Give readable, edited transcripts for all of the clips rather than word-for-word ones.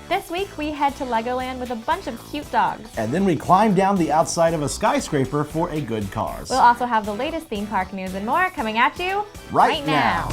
This week, we head to Legoland with a bunch of cute dogs. And then we climb down the outside of a skyscraper for a good cause. We'll also have the latest theme park news and more coming at you right now.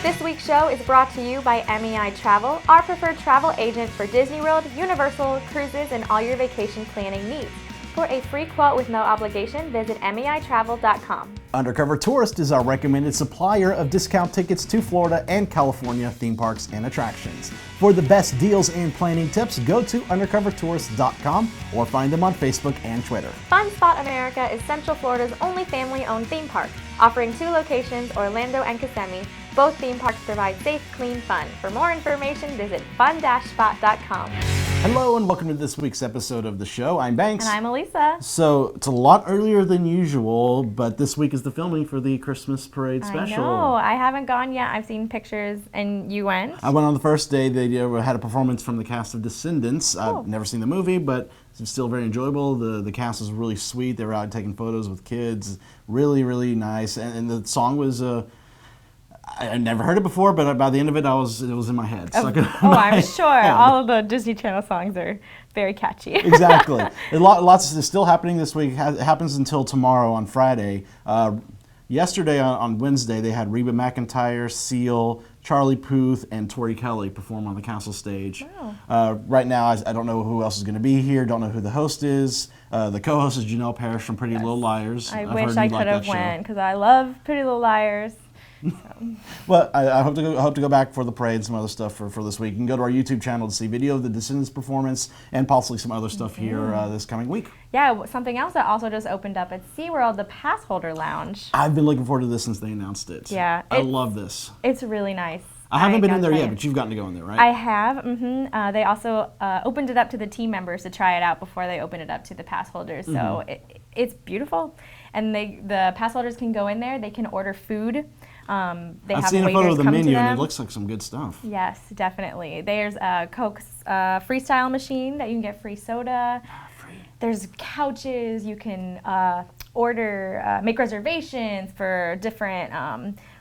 This week's show is brought to you by MEI Travel, our preferred travel agent for Disney World, Universal, cruises, and all your vacation planning needs. For a free quote with no obligation, visit MEItravel.com. Undercover Tourist is our recommended supplier of discount tickets to Florida and California theme parks and attractions. For the best deals and planning tips, go to undercovertourist.com or find them on Facebook and Twitter. Fun Spot America is Central Florida's only family-owned theme park, offering 2 locations, Orlando and Kissimmee. Both theme parks provide safe, clean fun. For more information, visit fun-spot.com. Hello and welcome to this week's episode of the show. I'm Banks. And I'm Elisa. So it's a lot earlier than usual, but this week is the filming for the Christmas parade special. I know. I haven't gone yet. I've seen pictures, and you went? I went on the first day. They had a performance from the cast of Descendants. Cool. I've never seen the movie, but it's still very enjoyable. The cast was really sweet. They were out taking photos with kids. Really, really nice. And the song was... I never heard it before, but by the end of it, it was in my head. I'm sure. All of the Disney Channel songs are very catchy. Exactly. Lots is still happening this week. It happens until tomorrow on Friday. Yesterday on Wednesday, they had Reba McEntire, Seal, Charlie Puth, and Tori Kelly perform on the castle stage. Wow. Right now, I don't know who else is going to be here. Don't know who the host is. The co-host is Janelle Parrish from Pretty Little Liars. I wish I could have went because I love Pretty Little Liars. So. Well, I hope to go back for the parade and some other stuff for this week. You can go to our YouTube channel to see video of the Descendants performance and possibly some other stuff here this coming week. Yeah, something else that also just opened up at SeaWorld, the Pass Holder Lounge. I've been looking forward to this since they announced it. Yeah. I love this. It's really nice. I haven't been in there yet, but you've gotten to go in there, right? I have. They also opened it up to the team members to try it out before they opened it up to the pass holders. So it's beautiful. And the pass holders can go in there. They can order food. I've seen a photo of the menu, and it looks like some good stuff. Yes, definitely. There's a Coke's freestyle machine that you can get free soda. Free. There's couches. You can order, make reservations for different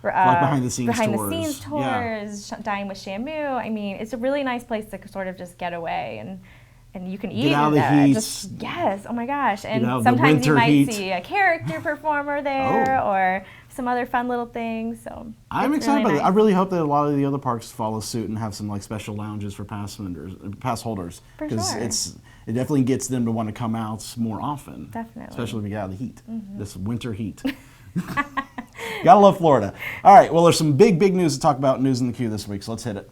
like behind the scenes tours, Dine with Shamu. I mean, it's a really nice place to sort of just get away and you can eat. Get out of the heat. Yes, oh my gosh. And sometimes you might see a character performer there or some other fun little things. So I'm excited about it. I really hope that a lot of the other parks follow suit and have some like special lounges for pass holders. Because it definitely gets them to want to come out more often. Definitely. Especially when we get out of the heat. This winter heat. Gotta love Florida. All right, well, there's some big news to talk about, news in the queue this week, so let's hit it.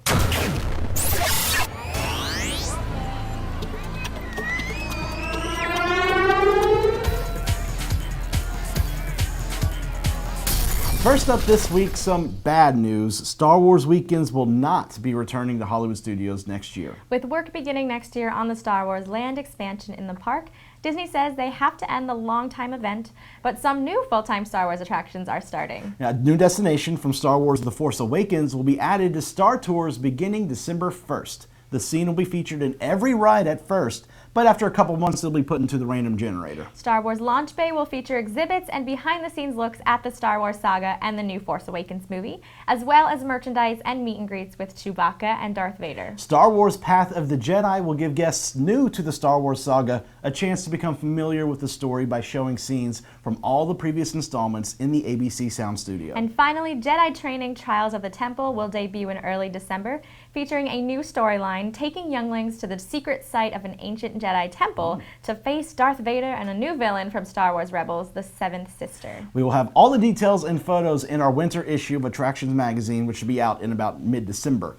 First up this week, some bad news. Star Wars weekends will not be returning to Hollywood Studios next year. With work beginning next year on the Star Wars land expansion in the park, Disney says they have to end the long-time event, but some new full-time Star Wars attractions are starting. A new destination from Star Wars The Force Awakens will be added to Star Tours beginning December 1st. The scene will be featured in every ride at first, but after a couple months it'll be put into the random generator. Star Wars Launch Bay will feature exhibits and behind-the-scenes looks at the Star Wars saga and the new Force Awakens movie, as well as merchandise and meet and greets with Chewbacca and Darth Vader. Star Wars Path of the Jedi will give guests new to the Star Wars saga a chance to become familiar with the story by showing scenes from all the previous installments in the ABC Sound Studio. And finally, Jedi Training Trials of the Temple will debut in early December, featuring a new storyline taking younglings to the secret site of an ancient Jedi temple to face Darth Vader and a new villain from Star Wars Rebels, the Seventh Sister. We will have all the details and photos in our winter issue of Attractions Magazine, which should be out in about mid-December.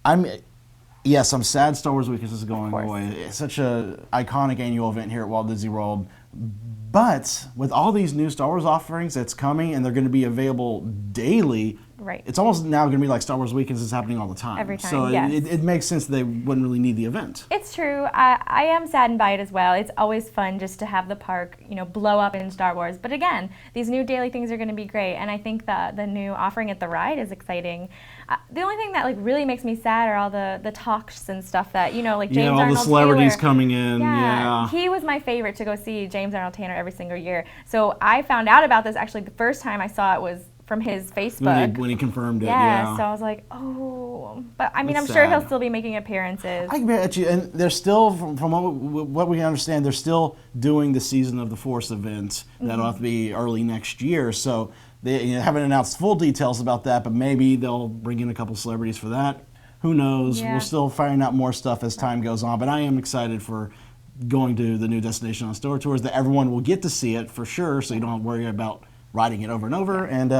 I'm sad Star Wars Weekends is going away. It's such an iconic annual event here at Walt Disney World. But with all these new Star Wars offerings that's coming, and they're going to be available daily, Right. it's almost now going to be like Star Wars Weekends is happening all the time. Every time, So yes. it makes sense that they wouldn't really need the event. It's true. I am saddened by it as well. It's always fun just to have the park, blow up in Star Wars. But again, these new daily things are going to be great, and I think that the new offering at the ride is exciting. The only thing that really makes me sad are all the talks and stuff that James all Arnold the celebrities Taylor. coming in. Yeah, he was my favorite to go see, James Arnold Taylor, every single year. So I found out about this actually the first time I saw it was from his Facebook. When he confirmed it, So I was like, oh. But I mean, It's I'm sure he'll sad. still be making appearances. I bet you, and they're still, from what we understand, they're still doing the Season of the Force event. That'll have to be early next year. So they haven't announced full details about that, but maybe they'll bring in a couple celebrities for that. Who knows? Yeah. We'll still find out more stuff as time goes on. But I am excited for going to the new Destination on Store Tours, that everyone will get to see it for sure, so you don't have to worry about riding it over and over. And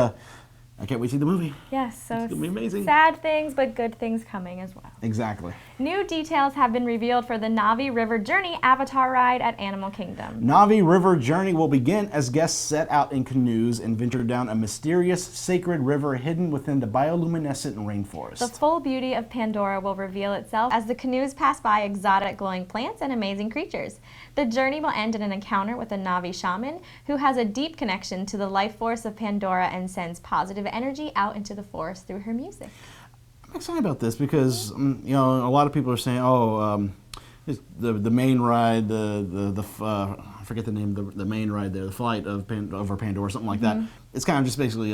I can't wait to see the movie. Yes, so It's gonna be amazing. sad things, but good things coming as well. Exactly. New details have been revealed for the Navi River Journey Avatar ride at Animal Kingdom. Navi River Journey will begin as guests set out in canoes and venture down a mysterious, sacred river hidden within the bioluminescent rainforest. The full beauty of Pandora will reveal itself as the canoes pass by exotic glowing plants and amazing creatures. The journey will end in an encounter with a Navi shaman who has a deep connection to the life force of Pandora and sends positive energy out into the forest through her music. I'm excited about this because a lot of people are saying, the main ride, I forget the name, the main ride there, the flight of over Pandora, something like that. It's kind of just basically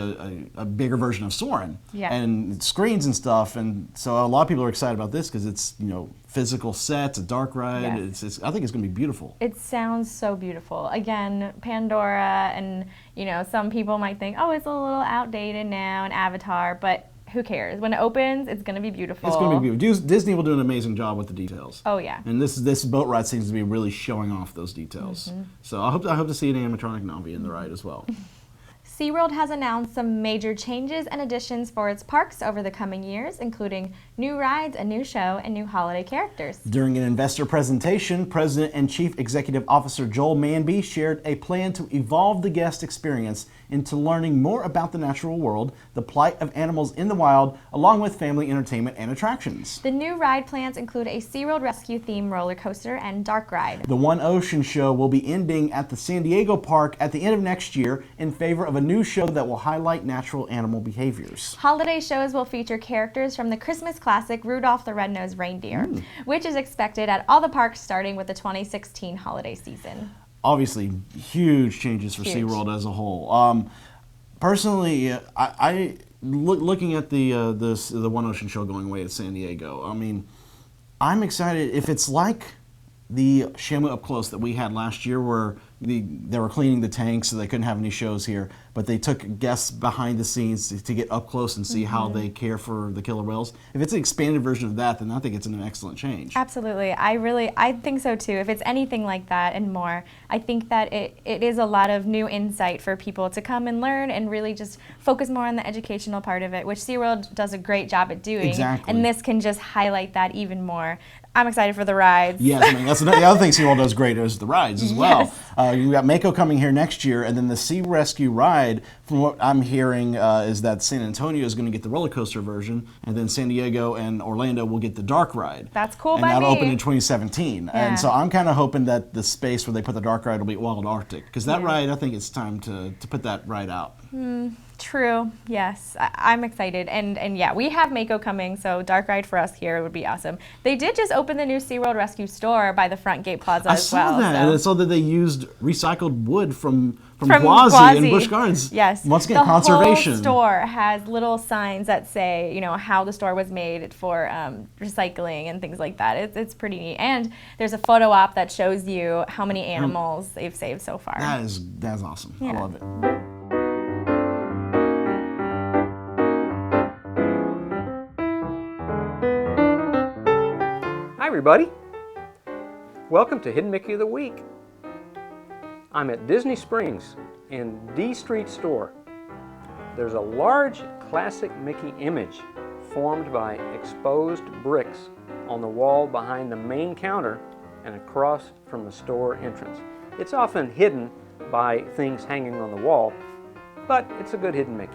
a bigger version of Soarin', and screens and stuff, and so a lot of people are excited about this because it's physical sets, a dark ride. Yes. I think it's going to be beautiful. It sounds so beautiful. Again, Pandora, and some people might think, oh, it's a little outdated now, and Avatar, but who cares? When it opens, it's going to be beautiful. It's going to be beautiful. Disney will do an amazing job with the details. Oh yeah. And this boat ride seems to be really showing off those details. So I hope to see an animatronic Navi in the ride as well. SeaWorld has announced some major changes and additions for its parks over the coming years, including new rides, a new show, and new holiday characters. During an investor presentation, President and Chief Executive Officer Joel Manby shared a plan to evolve the guest experience into learning more about the natural world, the plight of animals in the wild, along with family entertainment and attractions. The new ride plans include a SeaWorld Rescue theme roller coaster and dark ride. The One Ocean show will be ending at the San Diego park at the end of next year in favor of a new show that will highlight natural animal behaviors. Holiday shows will feature characters from the Christmas classic Rudolph the Red-Nosed Reindeer, which is expected at all the parks starting with the 2016 holiday season. Obviously, huge changes for SeaWorld as a whole. Personally, looking at the One Ocean show going away at San Diego, I mean, I'm excited if it's like the Shamu Up Close that we had last year, where they were cleaning the tanks so they couldn't have any shows here, but they took guests behind the scenes to get up close and see how they care for the killer whales. If it's an expanded version of that, then I think it's an excellent change. Absolutely. I think so too. If it's anything like that and more, I think that it is a lot of new insight for people to come and learn and really just focus more on the educational part of it, which SeaWorld does a great job at doing. Exactly. And this can just highlight that even more. I'm excited for the rides. Yes, I mean, that's the other thing SeaWorld does great is the rides as well. Yes. You got Mako coming here next year, and then the Sea Rescue ride, from what I'm hearing, is that San Antonio is going to get the roller coaster version, and then San Diego and Orlando will get the dark ride. That's cool and by that'll me. open in 2017. Yeah. And so I'm kind of hoping that the space where they put the dark ride will be Wild Arctic, because that ride, I think it's time to put that ride out. True. Yes. I'm excited. And yeah, we have Mako coming, so dark ride for us here would be awesome. They did just open the new SeaWorld Rescue store by the Front Gate Plaza I as saw well. that, so. and I saw that they used recycled wood from Gwazi and Busch Gardens. Yes. Once again, the conservation. The whole store has little signs that say, how the store was made for recycling and things like that. It's pretty neat. And there's a photo op that shows you how many animals they've saved so far. That's awesome. Yeah. I love it. Hi everybody, welcome to Hidden Mickey of the Week. I'm at Disney Springs in D Street store. There's a large classic Mickey image formed by exposed bricks on the wall behind the main counter and across from the store entrance. It's often hidden by things hanging on the wall, but it's a good hidden Mickey.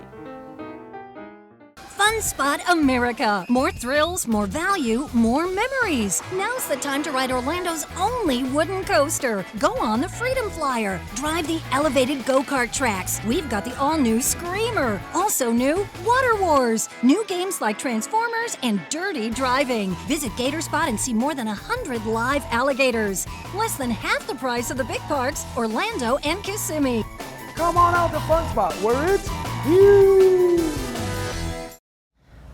Fun Spot America. More thrills, more value, more memories. Now's the time to ride Orlando's only wooden coaster. Go on the Freedom Flyer. Drive the elevated go-kart tracks. We've got the all-new Screamer. Also new, Water Wars. New games like Transformers and Dirty Driving. Visit Gator Spot and see more than 100 live alligators. Less than half the price of the big parks, Orlando and Kissimmee. Come on out to Fun Spot where it's huge.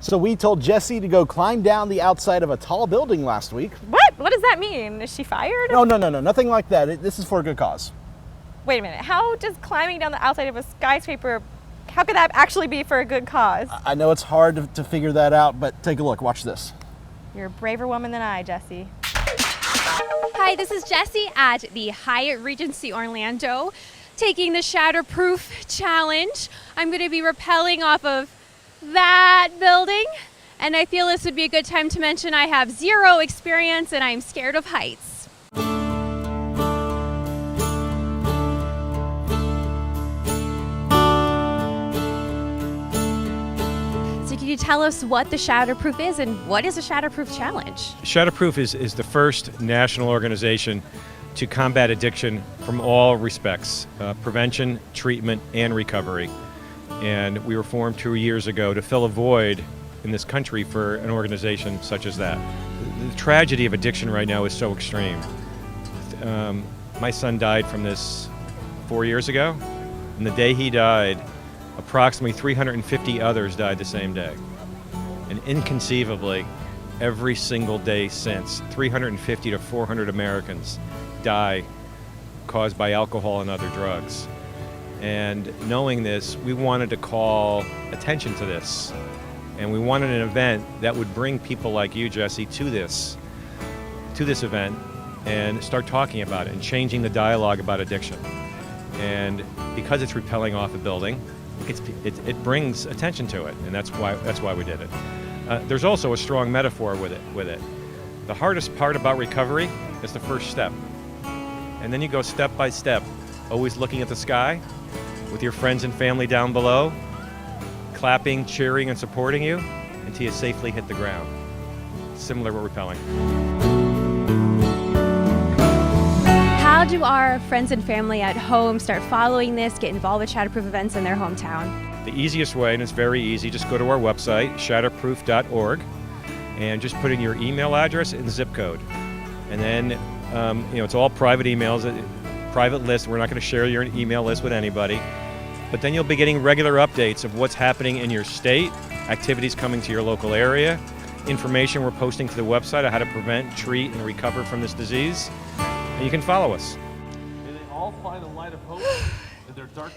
So we told Jessie to go climb down the outside of a tall building last week. What? What does that mean? Is she fired? No, nothing like that. This is for a good cause. Wait a minute. How does climbing down the outside of a skyscraper, how could that actually be for a good cause? I know it's hard to figure that out, but take a look. Watch this. You're a braver woman than I, Jessie. Hi, this is Jessie at the Hyatt Regency Orlando, taking the Shatterproof challenge. I'm going to be rappelling off of that building, and I feel this would be a good time to mention I have zero experience and I'm scared of heights. So can you tell us what the Shatterproof is and what is a Shatterproof challenge? Shatterproof is the first national organization to combat addiction from all respects, prevention, treatment, and recovery. And we were formed 2 years ago to fill a void in this country for an organization such as that. The tragedy of addiction right now is so extreme. My son died from this 4 years ago, and the day he died, approximately 350 others died the same day. And inconceivably, every single day since, 350 to 400 Americans die caused by alcohol and other drugs. And knowing this, we wanted to call attention to this. And we wanted an event that would bring people like you, Jessie, to this event and start talking about it and changing the dialogue about addiction. And because it's rappelling off a building, it brings attention to it, and that's why we did it. There's also a strong metaphor with it. The hardest part about recovery is the first step. And then you go step by step, always looking at the sky, with your friends and family down below, clapping, cheering, and supporting you until you safely hit the ground. Similar with rappelling. How do our friends and family at home start following this, get involved with Shatterproof events in their hometown? The easiest way, and it's very easy, just go to our website, shatterproof.org, and just put in your email address and zip code. And then, it's all private emails, private list. We're not going to share your email list with anybody. But then you'll be getting regular updates of what's happening in your state, activities coming to your local area, information we're posting to the website on how to prevent, treat, and recover from this disease. And you can follow us.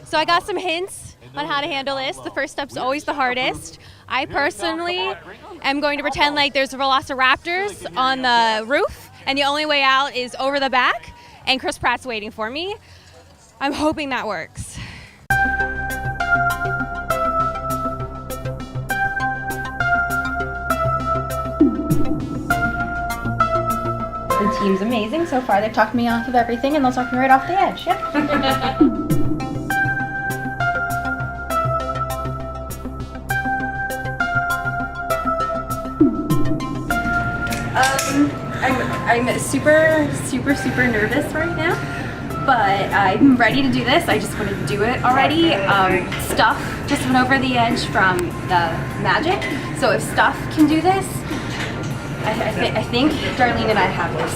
So I got some hints on how to handle this. The first step's always the hardest. I personally am going to pretend like there's velociraptors on the roof, and the only way out is over the back, and Chris Pratt's waiting for me. I'm hoping that works. The team's amazing so far. They've talked me off of everything, and they'll talk me right off the edge. Yep. I'm super nervous right now, but I'm ready to do this. I just want to do it already. Stuff just went over the edge from the magic, so if Stuff can do this, I think Darlene and I have this.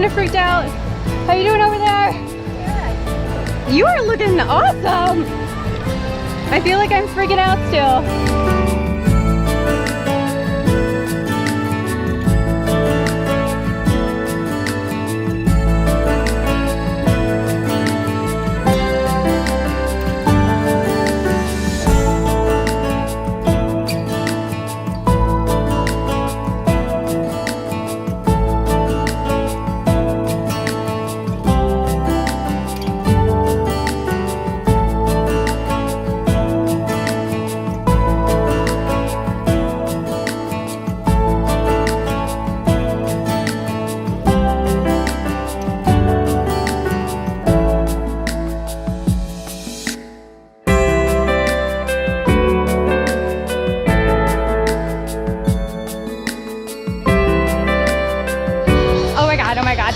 of freaked out. How you doing over there? Good. You are looking awesome. I feel like I'm freaking out still.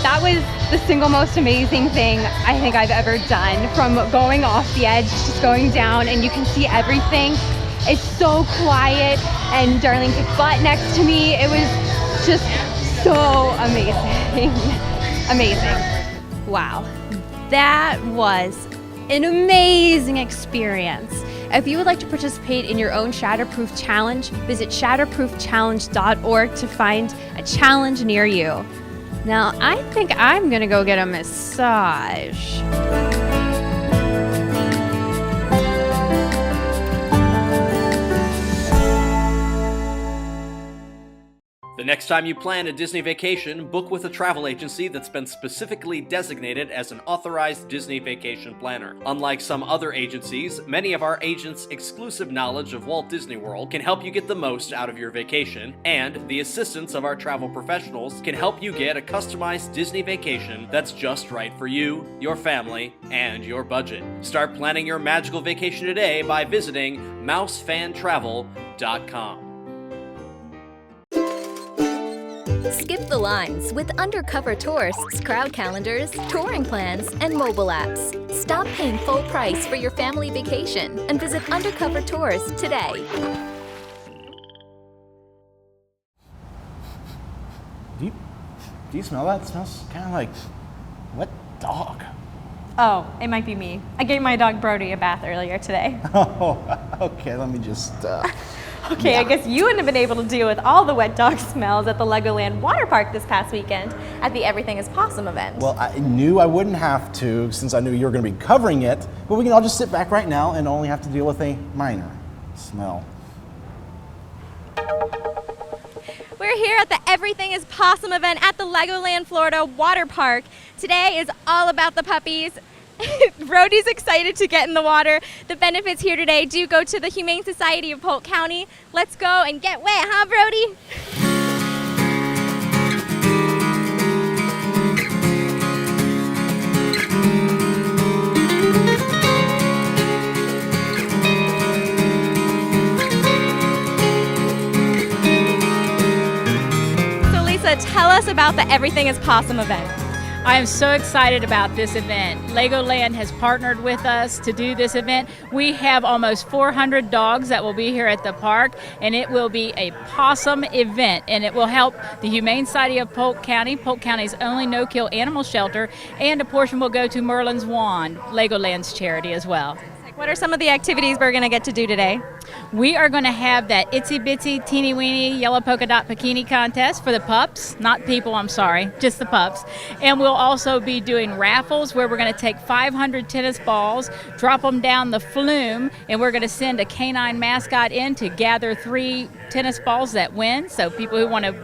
That was the single most amazing thing I think I've ever done. From going off the edge, just going down, and you can see everything. It's so quiet, and Darlene kicked butt next to me. It was just so amazing. Amazing. Wow, that was an amazing experience. If you would like to participate in your own Shatterproof challenge, visit shatterproofchallenge.org to find a challenge near you. Now, I think I'm gonna go get a massage. The next time you plan a Disney vacation, book with a travel agency that's been specifically designated as an authorized Disney vacation planner. Unlike some other agencies, many of our agents' exclusive knowledge of Walt Disney World can help you get the most out of your vacation, and the assistance of our travel professionals can help you get a customized Disney vacation that's just right for you, your family, and your budget. Start planning your magical vacation today by visiting mousefantravel.com. Skip the lines with undercover tourists, crowd calendars, touring plans, and mobile apps. Stop paying full price for your family vacation and visit Undercover Tours today. Do you smell that? It smells kind of like wet dog. Oh, it might be me. I gave my dog Brody a bath earlier today. Oh, okay, let me just... Okay, yeah. I guess you wouldn't have been able to deal with all the wet dog smells at the Legoland Water Park this past weekend at the Everything is Paw-some event. Well, I knew I wouldn't have to since I knew you were going to be covering it, but we can all just sit back right now and only have to deal with a minor smell. We're here at the Everything is Paw-some event at the Legoland, Florida Water Park. Today is all about the puppies. Brody's excited to get in the water. The benefits here today do go to the Humane Society of Polk County. Let's go and get wet, huh, Brody? So Lisa, tell us about the Everything is Paw-some event. I am so excited about this event. Legoland has partnered with us to do this event. We have almost 400 dogs that will be here at the park, and it will be a possum event, and it will help the Humane Society of Polk County's only no-kill animal shelter, and a portion will go to Merlin's Wand, Legoland's charity as well. What are some of the activities we're going to get to do today? We are going to have that itsy bitsy teeny weeny yellow polka dot bikini contest for the pups, not people, I'm sorry, just the pups. And we'll also be doing raffles where we're going to take 500 tennis balls, drop them down the flume, and we're going to send a canine mascot in to gather 3 tennis balls that win. So people who want to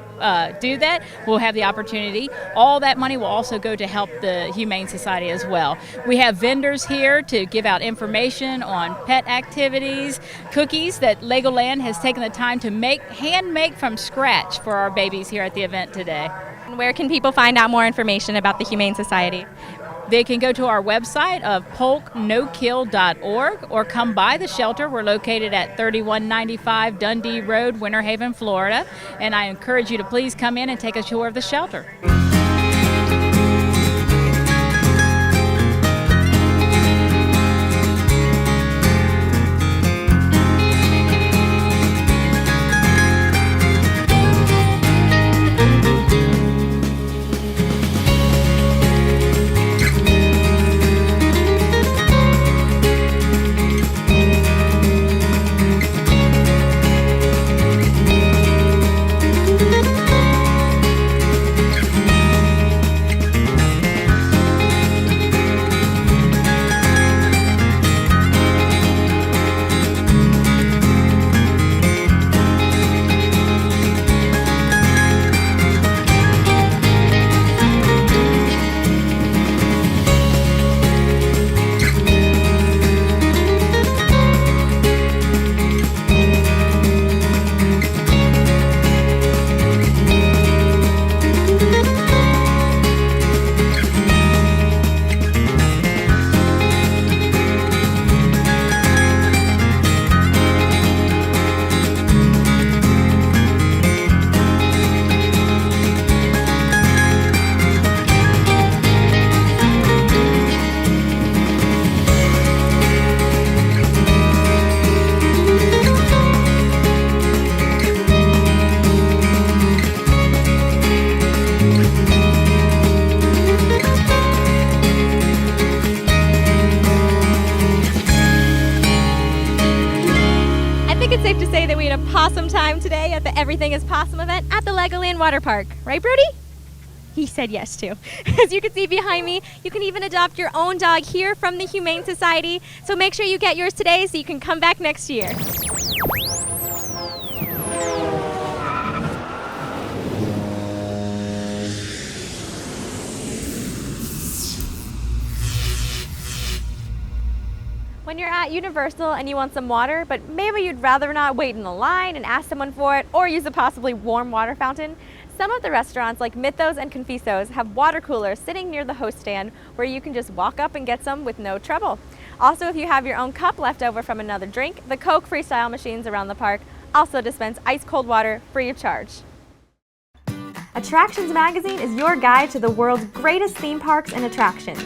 do that will have the opportunity. All that money will also go to help the Humane Society as well. We have vendors here to give out information on pet activities, cookies that Legoland has taken the time to hand make from scratch for our babies here at the event today. And where can people find out more information about the Humane Society? They can go to our website of polknokill.org or come by the shelter. We're located at 3195 Dundee Road, Winter Haven, Florida. And I encourage you to please come in and take a tour of the shelter. Everything is Possum event at the Legoland Water Park. Right, Brody? He said yes too. As you can see behind me, you can even adopt your own dog here from the Humane Society. So make sure you get yours today so you can come back next year. When you're at Universal and you want some water, but maybe you'd rather not wait in the line and ask someone for it or use a possibly warm water fountain, some of the restaurants like Mythos and Confisos have water coolers sitting near the host stand where you can just walk up and get some with no trouble. Also, if you have your own cup left over from another drink, the Coke Freestyle machines around the park also dispense ice cold water free of charge. Attractions Magazine is your guide to the world's greatest theme parks and attractions.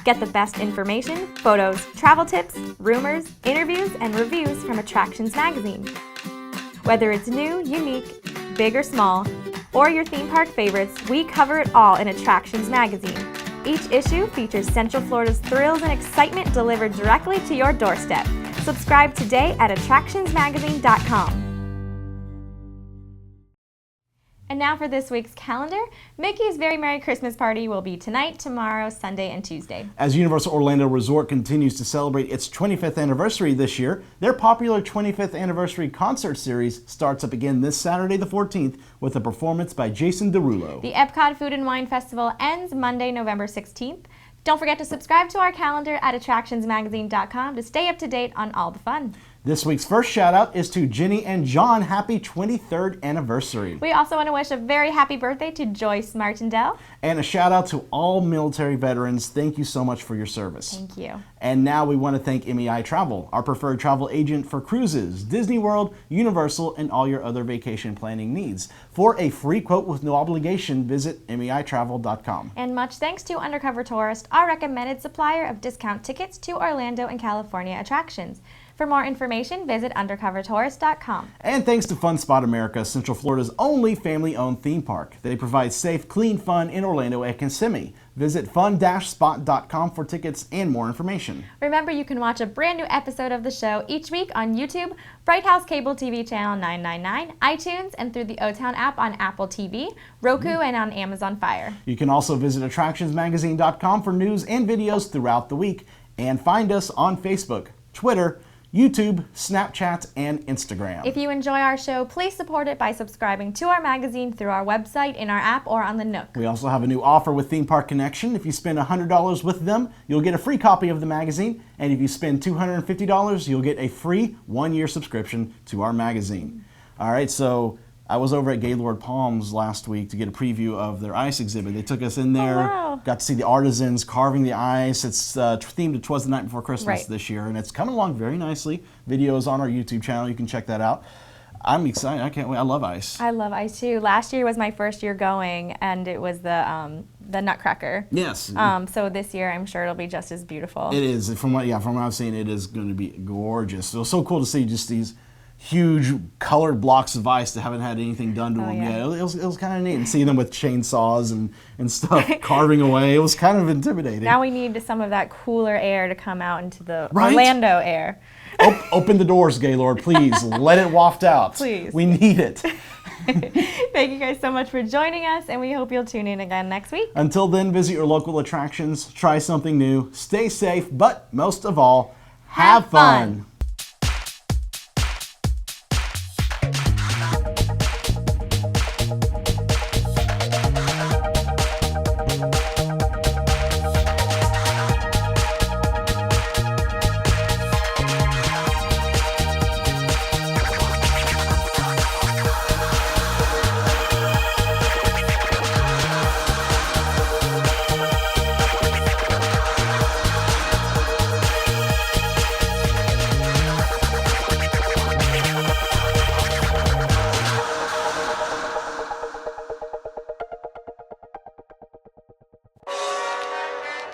Get the best information, photos, travel tips, rumors, interviews, and reviews from Attractions Magazine. Whether it's new, unique, big or small, or your theme park favorites, we cover it all in Attractions Magazine. Each issue features Central Florida's thrills and excitement delivered directly to your doorstep. Subscribe today at attractionsmagazine.com. And now for this week's calendar. Mickey's Very Merry Christmas Party will be tonight, tomorrow, Sunday, and Tuesday. As Universal Orlando Resort continues to celebrate its 25th anniversary this year, their popular 25th anniversary concert series starts up again this Saturday the 14th with a performance by Jason Derulo. The Epcot Food and Wine Festival ends Monday, November 16th. Don't forget to subscribe to our calendar at attractionsmagazine.com to stay up to date on all the fun. This week's first shout out is to Ginny and John. Happy 23rd anniversary. We also want to wish a very happy birthday to Joyce Martindale. And a shout out to all military veterans. Thank you so much for your service. Thank you. And now we want to thank MEI Travel, our preferred travel agent for cruises, Disney World, Universal, and all your other vacation planning needs. For a free quote with no obligation, visit MEItravel.com. And much thanks to Undercover Tourist, our recommended supplier of discount tickets to Orlando and California attractions. For more information, visit undercovertourist.com. And thanks to Fun Spot America, Central Florida's only family-owned theme park. They provide safe, clean fun in Orlando and Kissimmee. Visit fun-spot.com for tickets and more information. Remember, you can watch a brand new episode of the show each week on YouTube, Bright House Cable TV Channel 999, iTunes, and through the O-Town app on Apple TV, Roku, and on Amazon Fire. You can also visit attractionsmagazine.com for news and videos throughout the week. And find us on Facebook, Twitter, YouTube, Snapchat, and Instagram. If you enjoy our show, please support it by subscribing to our magazine through our website, in our app, or on the Nook. We also have a new offer with Theme Park Connection. If you spend $100 with them, you'll get a free copy of the magazine. And if you spend $250, you'll get a free 1-year subscription to our magazine. All right, so I was over at Gaylord Palms last week to get a preview of their ice exhibit. They took us in there, got to see the artisans carving the ice. It's themed to 'Twas the Night Before Christmas this year, and it's coming along very nicely. Videos on our YouTube channel. You can check that out. I'm excited. I can't wait. I love ice. I love ice too. Last year was my first year going, and it was the Nutcracker. Yes. So this year, I'm sure it'll be just as beautiful. It is. From what I've seen, it is going to be gorgeous. It was so cool to see just these huge colored blocks of ice that haven't had anything done to them yet. It was kind of neat. And seeing them with chainsaws and stuff carving away, it was kind of intimidating. Now we need some of that cooler air to come out into the Orlando air. Open the doors, Gaylord, please. Let it waft out. Please. We need it. Thank you guys so much for joining us, and we hope you'll tune in again next week. Until then, visit your local attractions, try something new, stay safe, but most of all, have fun.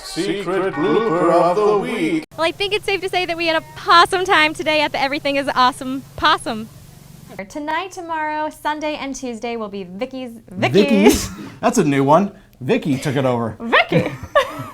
Secret blooper of the week. Well, I think it's safe to say that we had a possum time today at the Everything is Awesome Possum. Tonight, tomorrow, Sunday, and Tuesday will be Vicky's. That's a new one. Vicky took it over. Vicky!